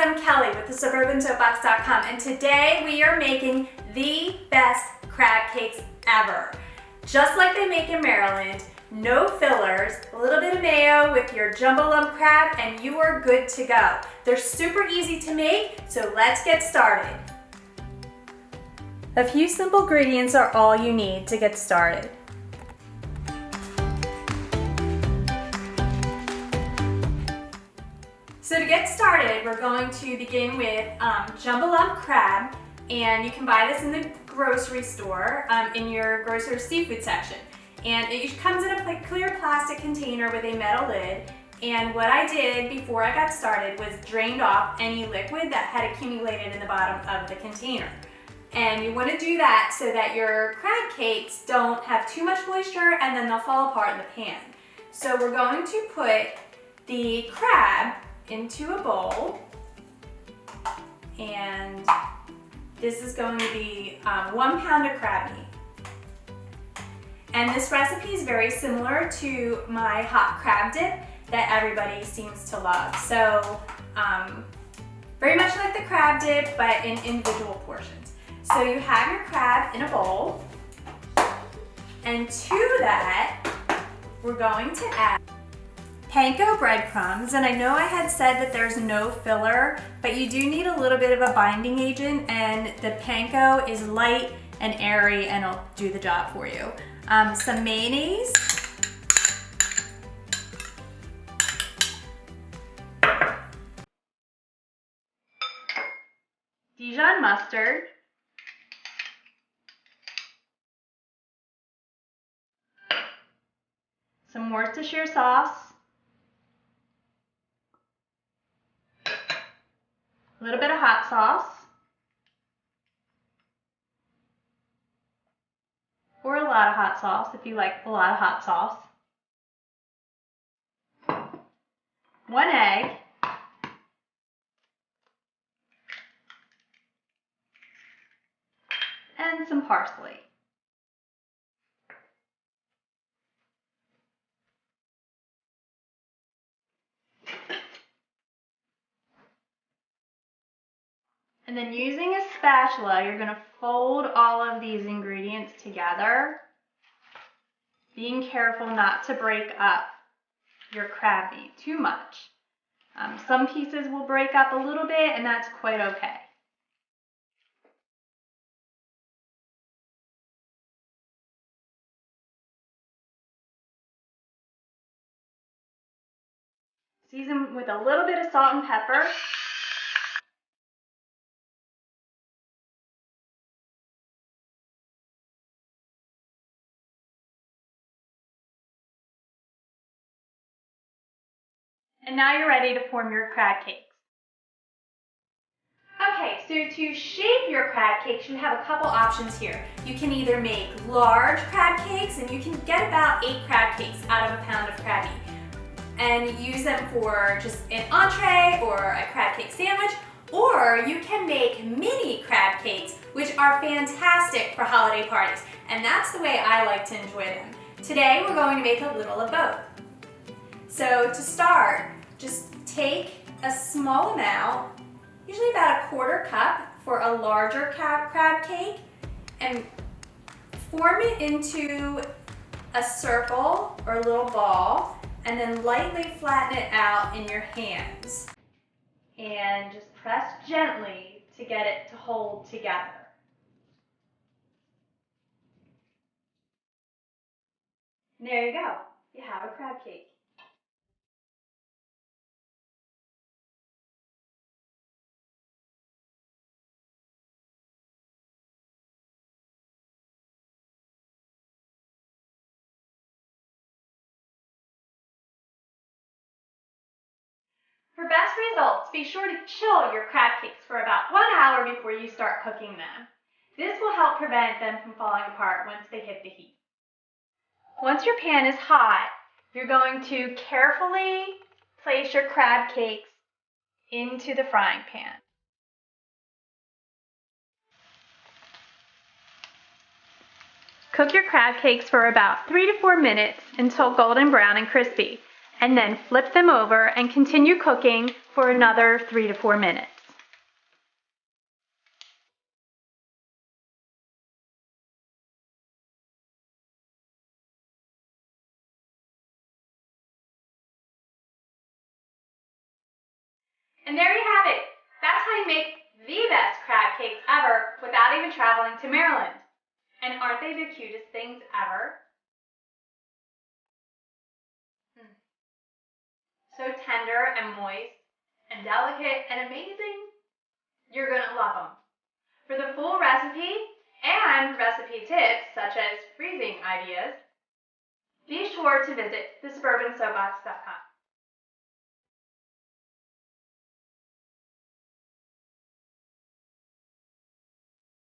I'm Kelly with thesuburbansoapbox.com, and today we are making the best crab cakes ever. Just like they make in Maryland, no fillers, a little bit of mayo with your jumbo lump crab, and you are good to go. They're super easy to make, so let's get started. A few simple ingredients are all you need to get started. So to get started, we're going to begin with jumbo lump crab, and you can buy this in the grocery store in your grocery seafood section. And it comes in a clear plastic container with a metal lid. And what I did before I got started was drained off any liquid that had accumulated in the bottom of the container. And you want to do that so that your crab cakes don't have too much moisture and then they'll fall apart in the pan. So we're going to put the crab into a bowl, and this is going to be 1 pound of crab meat. And this recipe is very similar to my hot crab dip that everybody seems to love. So very much like the crab dip, but in individual portions. So you have your crab in a bowl, and to that we're going to add panko breadcrumbs. And I know I had said that there's no filler, but you do need a little bit of a binding agent, and the panko is light and airy and it'll do the job for you. Some mayonnaise, Dijon mustard, some Worcestershire sauce, a little bit of hot sauce, or a lot of hot sauce if you like a lot of hot sauce, 1 egg, and some parsley. And then using a spatula, you're going to fold all of these ingredients together, being careful not to break up your crab meat too much. Some pieces will break up a little bit, and that's quite okay. Season with a little bit of salt and pepper. And now you're ready to form your crab cakes. Okay, so to shape your crab cakes, you have a couple options here. You can either make large crab cakes, and you can get about 8 crab cakes out of a pound of crab meat, and use them for just an entree or a crab cake sandwich, or you can make mini crab cakes, which are fantastic for holiday parties, and that's the way I like to enjoy them. Today we're going to make a little of both. So to start, just take a small amount, usually about 1/4 cup for a larger crab cake, and form it into a circle or a little ball, and then lightly flatten it out in your hands. And just press gently to get it to hold together. And there you go. You have a crab cake. For best results, be sure to chill your crab cakes for about 1 hour before you start cooking them. This will help prevent them from falling apart once they hit the heat. Once your pan is hot, you're going to carefully place your crab cakes into the frying pan. Cook your crab cakes for about 3 to 4 minutes until golden brown and crispy, and then flip them over and continue cooking for another 3 to 4 minutes. And there you have it. That's how you make the best crab cakes ever without even traveling to Maryland. And aren't they the cutest things ever? So tender and moist and delicate and amazing. You're gonna love them. For the full recipe and recipe tips such as freezing ideas, be sure to visit thesuburbansoapbox.com.